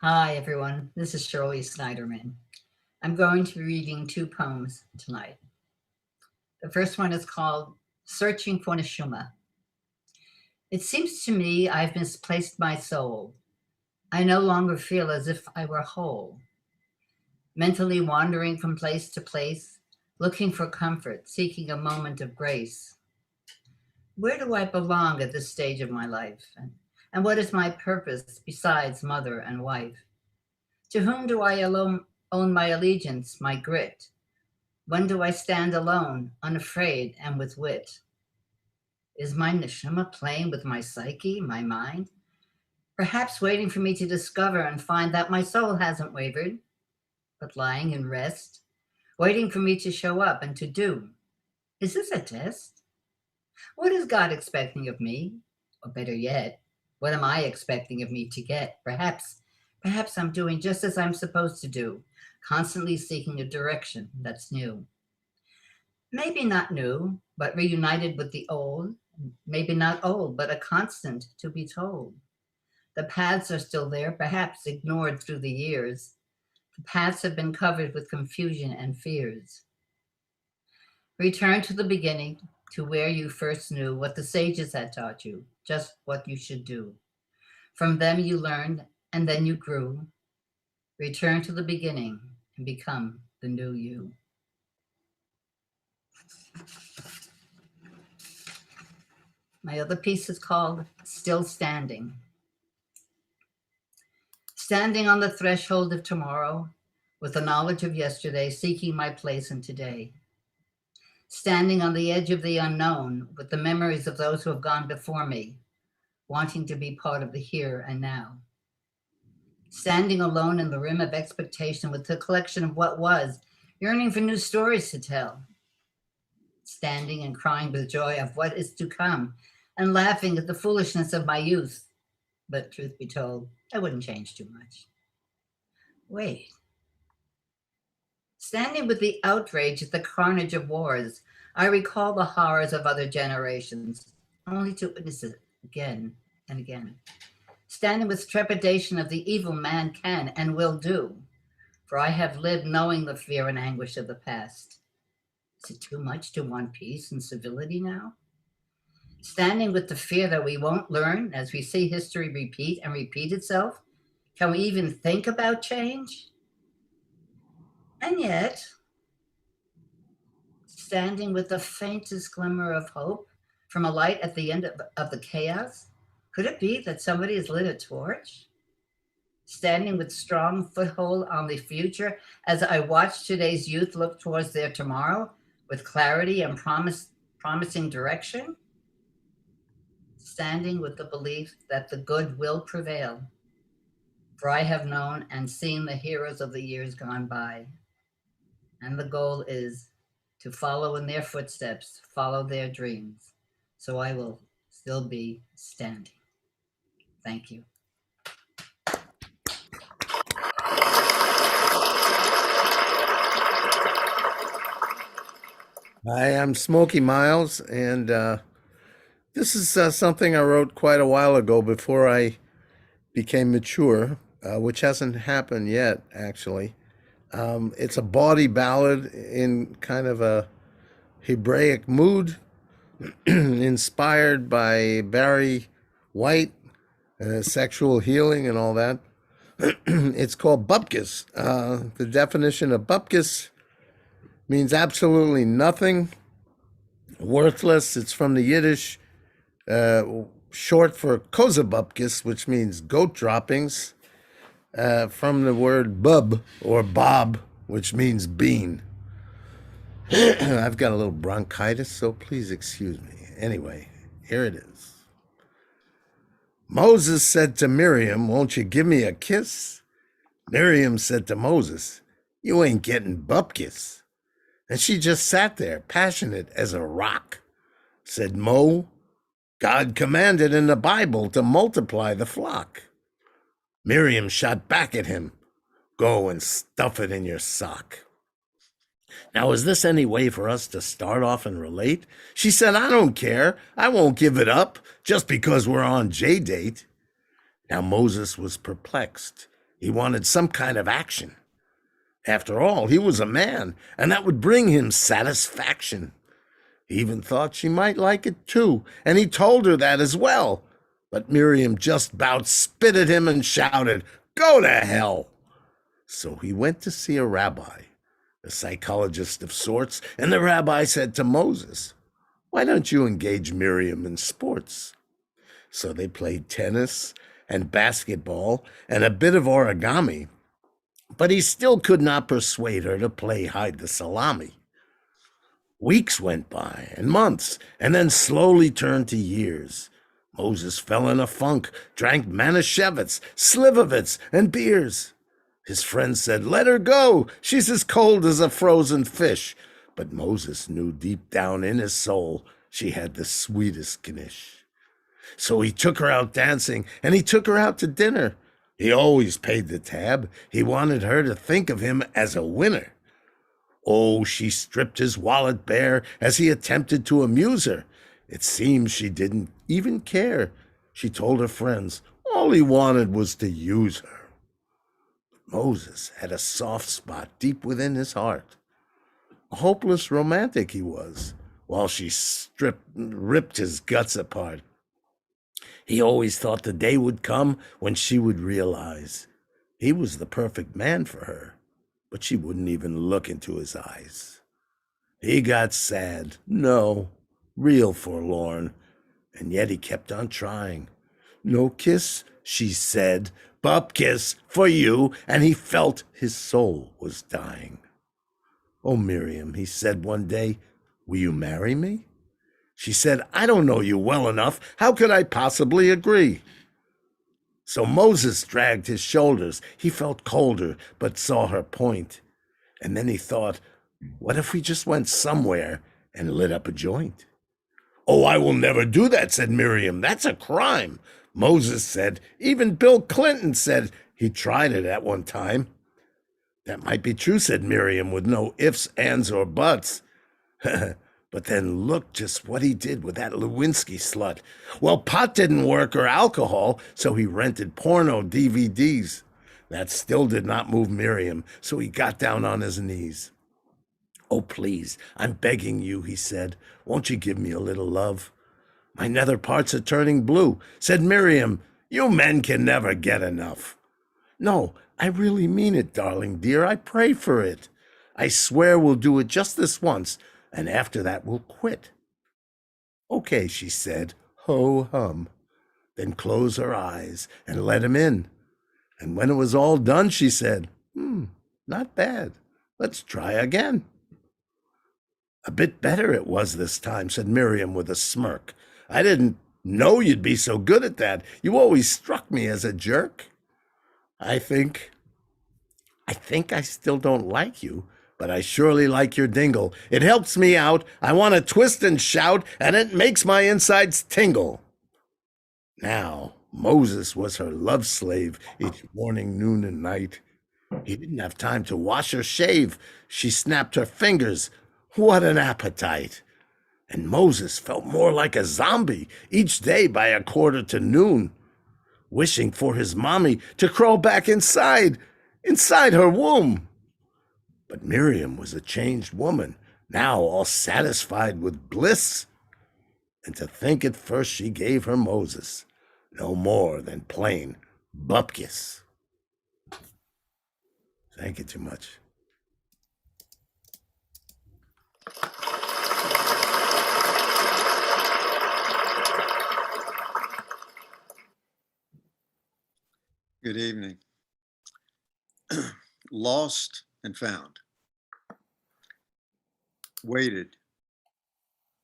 Hi, everyone. This is Shirley Sniderman. I'm going to be reading 2 poems tonight. The first one is called Searching for Neshama. It seems to me I've misplaced my soul. I no longer feel as if I were whole. Mentally wandering from place to place, looking for comfort, seeking a moment of grace. Where do I belong at this stage of my life? And what is my purpose besides mother and wife? To whom do I alone own my allegiance, my grit? When do I stand alone, unafraid and with wit? Is my neshama playing with my psyche, my mind? Perhaps waiting for me to discover and find that my soul hasn't wavered, but lying in rest, waiting for me to show up and to do. Is this a test? What is God expecting of me? Or better yet, what am I expecting of me to get? Perhaps I'm doing just as I'm supposed to do, constantly seeking a direction that's new. Maybe not new, but reunited with the old. Maybe not old, but a constant to be told. The paths are still there, perhaps ignored through the years. The paths have been covered with confusion and fears. Return to the beginning, to where you first knew what the sages had taught you, just what you should do. From them you learned and then you grew. Return to the beginning and become the new you. My other piece is called Still Standing. Standing on the threshold of tomorrow, with the knowledge of yesterday, seeking my place in today. Standing on the edge of the unknown, with the memories of those who have gone before me, wanting to be part of the here and now. Standing alone in the rim of expectation with the collection of what was, yearning for new stories to tell. Standing and crying with joy of what is to come, and laughing at the foolishness of my youth. But truth be told, I wouldn't change too much. Wait. Standing with the outrage at the carnage of wars, I recall the horrors of other generations, only to witness it again and again. Standing with trepidation of the evil man can and will do, for I have lived knowing the fear and anguish of the past. Is it too much to want peace and civility now? Standing with the fear that we won't learn as we see history repeat and repeat itself? Can we even think about change? And yet, standing with the faintest glimmer of hope from a light at the end of the chaos, could it be that somebody has lit a torch? Standing with strong foothold on the future as I watch today's youth look towards their tomorrow with clarity and promising direction? Standing with the belief that the good will prevail, for I have known and seen the heroes of the years gone by. And the goal is to follow in their footsteps, follow their dreams. So I will still be standing. Thank you. Hi, I'm Smokey Miles, and this is something I wrote quite a while ago before I became mature, which hasn't happened yet, actually. It's a bawdy ballad in kind of a Hebraic mood, inspired by Barry White, sexual healing and all that. It's called Bupkis. The definition of Bupkis means absolutely nothing, worthless. It's from the Yiddish, short for kozabupkis, which means goat droppings, from the word bub or bob, which means bean. I've got a little bronchitis, so please excuse me. Anyway, here it is. Moses said to Miriam, "Won't you give me a kiss?" Miriam said to Moses, "You ain't getting bupkis." And she just sat there, passionate as a rock. Said Mo, "God commanded in the Bible to multiply the flock." Miriam shot back at him, "Go and stuff it in your sock." Now, is this any way for us to start off and relate? She said, "I don't care. I won't give it up just because we're on J-date." Now, Moses was perplexed. He wanted some kind of action. After all, he was a man, and that would bring him satisfaction. He even thought she might like it too, and he told her that as well. But Miriam just about spit at him and shouted, "Go to hell!" So he went to see a rabbi, a psychologist of sorts, and the rabbi said to Moses, "Why don't you engage Miriam in sports?" So they played tennis and basketball and a bit of origami, but he still could not persuade her to play hide the salami. Weeks went by, and months, and then slowly turned to years. Moses fell in a funk, drank Manischewitz, Slivovitz, and beers. His friends said, "Let her go. She's as cold as a frozen fish." But Moses knew deep down in his soul she had the sweetest knish. So he took her out dancing, and he took her out to dinner. He always paid the tab. He wanted her to think of him as a winner. Oh, she stripped his wallet bare as he attempted to amuse her. It seems she didn't even care. She told her friends all he wanted was to use her. Moses had a soft spot deep within his heart. A hopeless romantic he was, while she ripped his guts apart. He always thought the day would come when she would realize he was the perfect man for her, but she wouldn't even look into his eyes. He got sad, no, real forlorn, and yet he kept on trying. No kiss, she said, bub kiss for you, and he felt his soul was dying. Oh, Miriam, he said one day, will you marry me? She said, I don't know you well enough. How could I possibly agree? So Moses dragged his shoulders. He felt colder, but saw her point. And then he thought, what if we just went somewhere and lit up a joint? Oh, I will never do that, said Miriam. That's a crime. Moses said, even Bill Clinton said he tried it at one time. That might be true, said Miriam, with no ifs, ands, or buts. But then look just what he did with that Lewinsky slut. Well, pot didn't work or alcohol, so he rented porno DVDs. That still did not move Miriam, so he got down on his knees. Oh, please, I'm begging you, he said. Won't you give me a little love? My nether parts are turning blue, said Miriam. You men can never get enough. No, I really mean it, darling dear. I pray for it. I swear we'll do it just this once, and after that we'll quit. Okay, she said, ho-hum, then close her eyes and let him in. And when it was all done, she said, not bad. Let's try again. A bit better it was this time, said Miriam with a smirk. I didn't know you'd be so good at that. You always struck me as a jerk. I think I still don't like you, but I surely like your dingle. It helps me out. I want to twist and shout, and it makes my insides tingle. Now, Moses was her love slave each morning, noon, and night. He didn't have time to wash or shave. She snapped her fingers. What an appetite! And Moses felt more like a zombie each day by 1:45, wishing for his mommy to crawl back inside her womb. But Miriam was a changed woman, now all satisfied with bliss. And to think at first she gave her Moses no more than plain bupkis. Thank you too much. Good evening. Lost and found. Waited,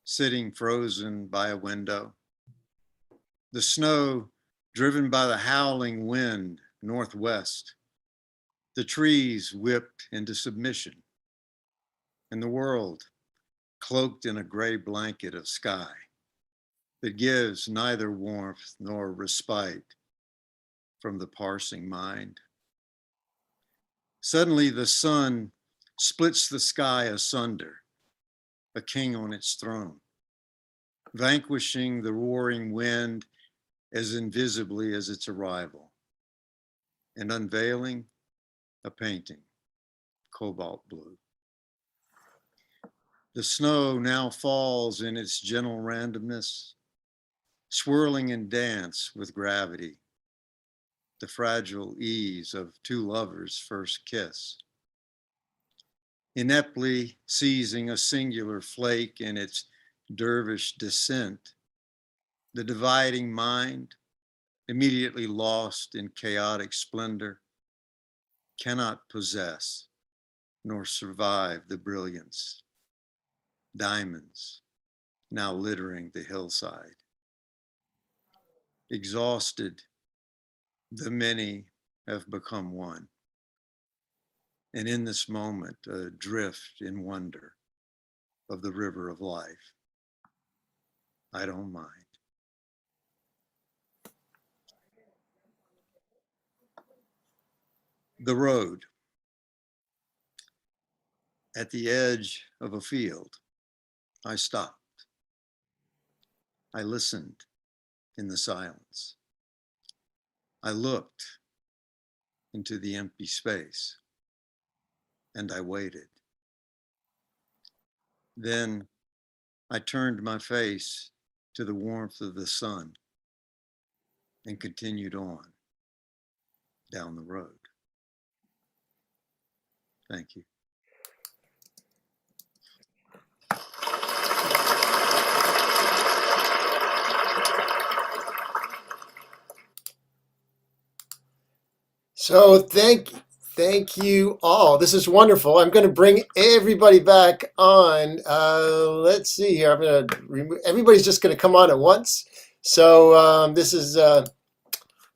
sitting frozen by a window. The snow driven by the howling wind northwest. The trees whipped into submission. And the world cloaked in a gray blanket of sky that gives neither warmth nor respite from the parsing mind. Suddenly the sun splits the sky asunder, a king on its throne, vanquishing the roaring wind as invisibly as its arrival, and unveiling a painting, cobalt blue. The snow now falls in its gentle randomness, swirling in dance with gravity, the fragile ease of two lovers' first kiss. Ineptly seizing a singular flake in its dervish descent, the dividing mind, immediately lost in chaotic splendor, cannot possess nor survive the brilliance. Diamonds now littering the hillside. Exhausted, the many have become one. And in this moment, adrift in wonder of the river of life. I don't mind. The road. At the edge of a field, I stopped. I listened in the silence. I looked into the empty space and I waited. Then I turned my face to the warmth of the sun and continued on down the road. Thank you. So thank you all. This is wonderful. I'm going to bring everybody back on. Let's see here. I'm going to remove. Everybody's just going to come on at once. So this is.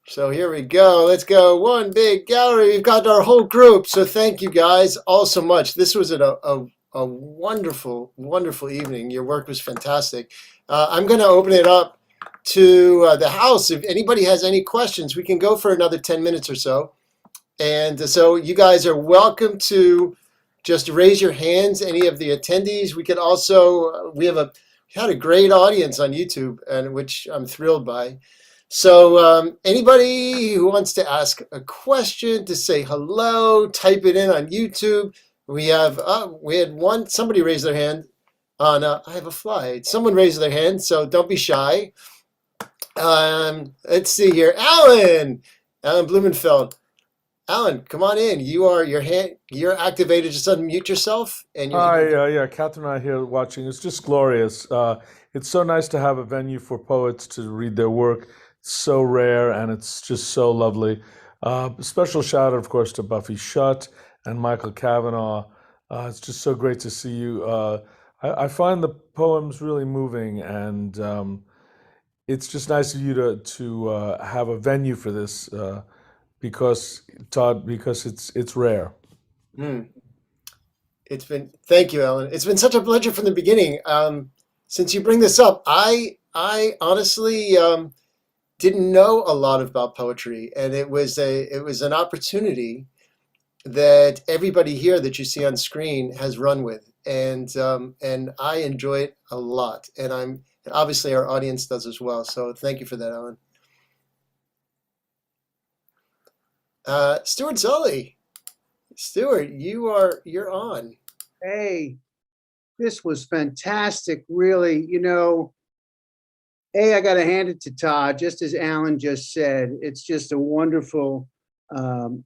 So here we go. Let's go. One big gallery. We've got our whole group. So thank you guys all so much. This was a wonderful, wonderful evening. Your work was fantastic. I'm going to open it up to the house. If anybody has any questions, we can go for another 10 minutes or so. And so you guys are welcome to just raise your hands, any of the attendees. We can also, we had a great audience on YouTube, and which I'm thrilled by. So anybody who wants to ask a question, to say hello, type it in on YouTube. We had somebody raise their hand on, I have a fly. Someone raised their hand, so don't be shy. Let's see here. Alan Blumenfeld. Alan, come on in. You're activated. Just unmute yourself. And Hi, yeah, Catherine and I here watching. It's just glorious. It's so nice to have a venue for poets to read their work. It's so rare and it's just so lovely. Special shout out, of course, to Buffy Shutt and Michael Cavanaugh. It's just so great to see you. I find the poems really moving, and it's just nice of you to have a venue for this. Because Todd, because it's rare. Thank you, Alan. It's been such a pleasure from the beginning. Since you bring this up, I honestly didn't know a lot about poetry, and it was an opportunity that everybody here that you see on screen has run with, and I enjoy it a lot, and obviously our audience does as well. So thank you for that, Alan. Stuart Zully. Stuart, you're on. Hey, this was fantastic, really. I got to hand it to Todd, just as Alan just said. It's just a wonderful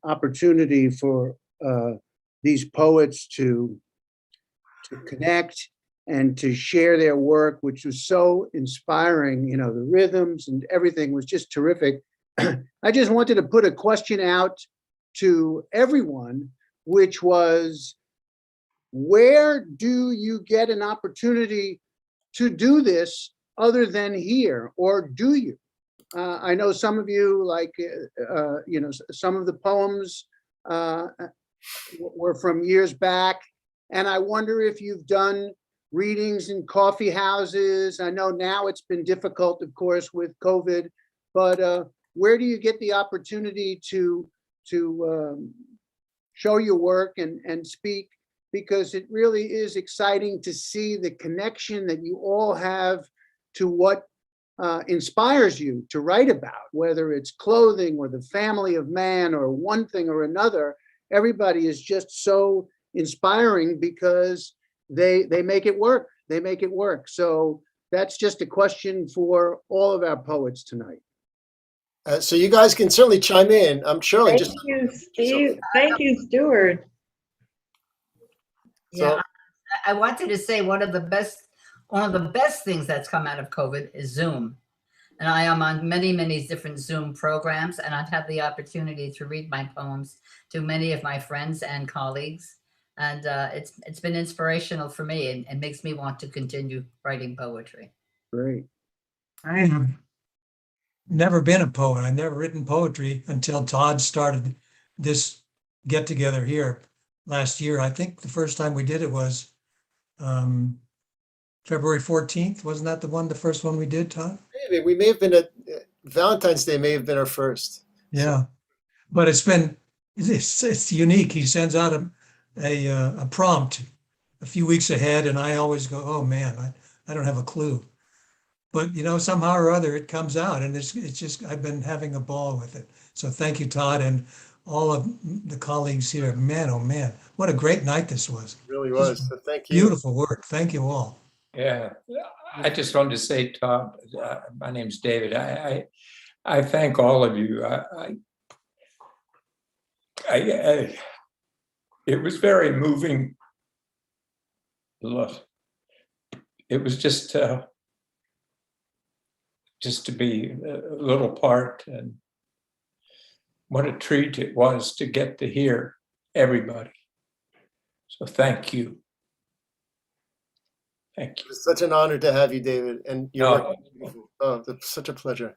opportunity for these poets to connect and to share their work, which was so inspiring. The rhythms and everything was just terrific. I just wanted to put a question out to everyone, which was, where do you get an opportunity to do this other than here, or do you? I know some of you, like, some of the poems were from years back, and I wonder if you've done readings in coffee houses. I know now it's been difficult, of course, with COVID, but where do you get the opportunity to show your work and speak? Because it really is exciting to see the connection that you all have to what inspires you to write about, whether it's clothing or the family of man or one thing or another. Everybody is just so inspiring because they make it work. They make it work. So that's just a question for all of our poets tonight. So you guys can certainly chime in. I'm Shirley. Thank you, Steve. Thank you, Stuart. Yeah, I wanted to say one of the best things that's come out of COVID is Zoom. And I am on many, many different Zoom programs, and I've had the opportunity to read my poems to many of my friends and colleagues. And it's been inspirational for me, and makes me want to continue writing poetry. Great. I have never been a poet. I've never written poetry until Todd started this get together here last year. I think the first time we did it was February 14th. Wasn't that the first one we did, Todd? Maybe. We may have been at Valentine's Day, may have been our first. Yeah, but it's unique. He sends out a prompt a few weeks ahead, and I always go, oh man, I don't have a clue. But somehow or other it comes out, and it's just, I've been having a ball with it. So thank you, Todd, and all of the colleagues here. Man, oh man, what a great night this was. It really was. So thank you. Beautiful work. Thank you all. Yeah, I just wanted to say, Todd, my name's David. I thank all of you. It was very moving. Look, it was just to be a little part, and what a treat it was to get to hear everybody. So thank you. Thank you. It's such an honor to have you, David, and your work. Oh, it's such a pleasure.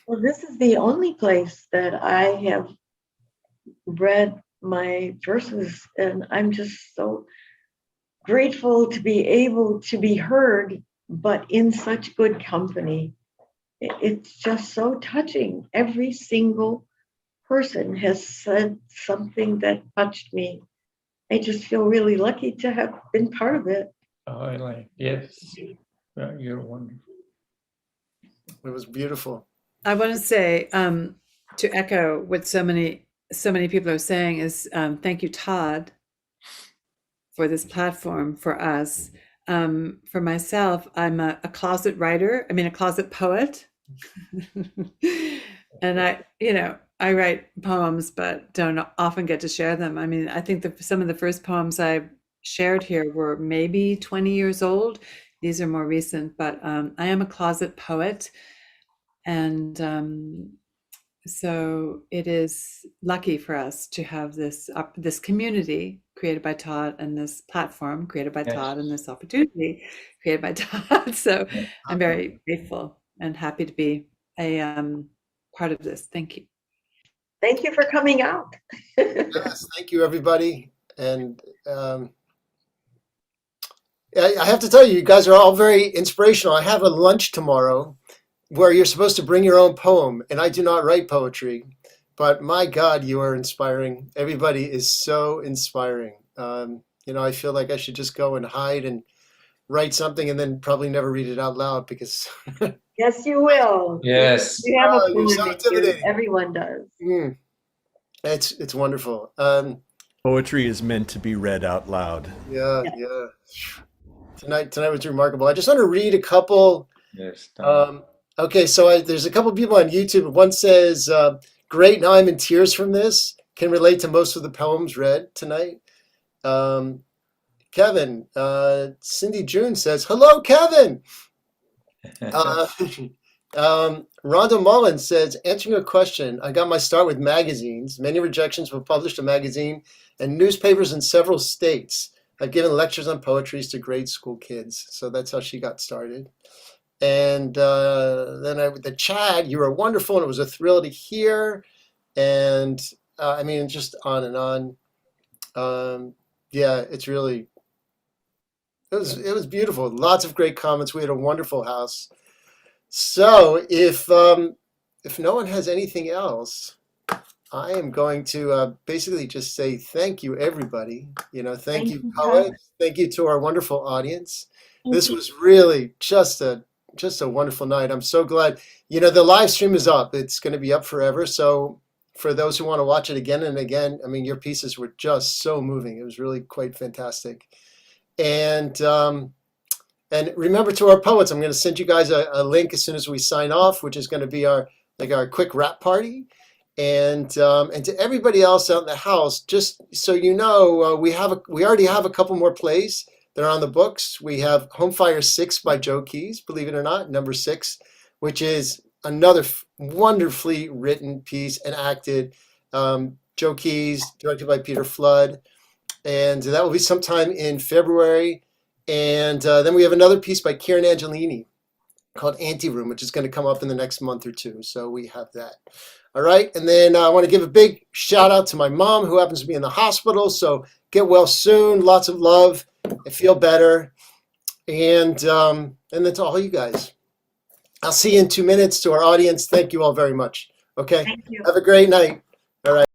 Well, this is the only place that I have read my verses, and I'm just so grateful to be able to be heard, but in such good company. It's just so touching. Every single person has said something that touched me. I just feel really lucky to have been part of it. Oh, Elaine, yes, you're wonderful. It was beautiful. I want to say, to echo what so many people are saying, is thank you, Todd, for this platform for us. For myself, I'm a closet writer. I mean, a closet poet. And I write poems, but don't often get to share them. I mean, I think some of the first poems I shared here were maybe 20 years old. These are more recent, but I am a closet poet. And so it is lucky for us to have this community created by Todd, and this platform created by Todd, and this opportunity created by Todd. So I'm very grateful and happy to be a part of this. Thank you. Thank you for coming out. Yes, thank you, everybody. And I have to tell you, you guys are all very inspirational. I have a lunch tomorrow where you're supposed to bring your own poem, and I do not write poetry, but my God, you are inspiring. Everybody is so inspiring. I feel like I should just go and hide and write something and then probably never read it out loud because. Yes, you will. Yes. You have a you're poem so in you. intimidating. Everyone does. It's wonderful. Poetry is meant to be read out loud. Yeah. Tonight was remarkable. I just want to read a couple. Yes. Okay, so there's a couple people on YouTube. One says, great, now I'm in tears from this. Can relate to most of the poems read tonight. Kevin, Cindy June says, hello, Kevin. Rhonda Mullen says, answering a question, I got my start with magazines. Many rejections were published in magazine and newspapers in several states. I've given lectures on poetry to grade school kids. So that's how she got started. And then the chat, you were wonderful, and it was a thrill to hear. And I mean, just on and on. Yeah, it was beautiful. Lots of great comments. We had a wonderful house. So if no one has anything else, I am going to basically just say thank you, everybody. Thank you, poets. Thank you to our wonderful audience. This was really just a wonderful night. I'm so glad. The live stream is up. It's going to be up forever. So for those who want to watch it again and again, I mean, your pieces were just so moving. It was really quite fantastic. And remember, to our poets, I'm going to send you guys a link as soon as we sign off, which is going to be our quick rap party. And to everybody else out in the house, just so you know, we already have a couple more plays. They're on the books. We have Home Fire 6 by Joe Keys, believe it or not, number 6, which is another wonderfully written piece and acted. Joe Keys, directed by Peter Flood. And that will be sometime in February. And then we have another piece by Kieran Angelini called Anteroom, which is going to come up in the next month or two. So we have that. All right. And then I want to give a big shout out to my mom, who happens to be in the hospital. So get well soon. Lots of love. I feel better. And then to all you guys. I'll see you in 2 minutes. To our audience, thank you all very much. Okay. Thank you. Have a great night. All right.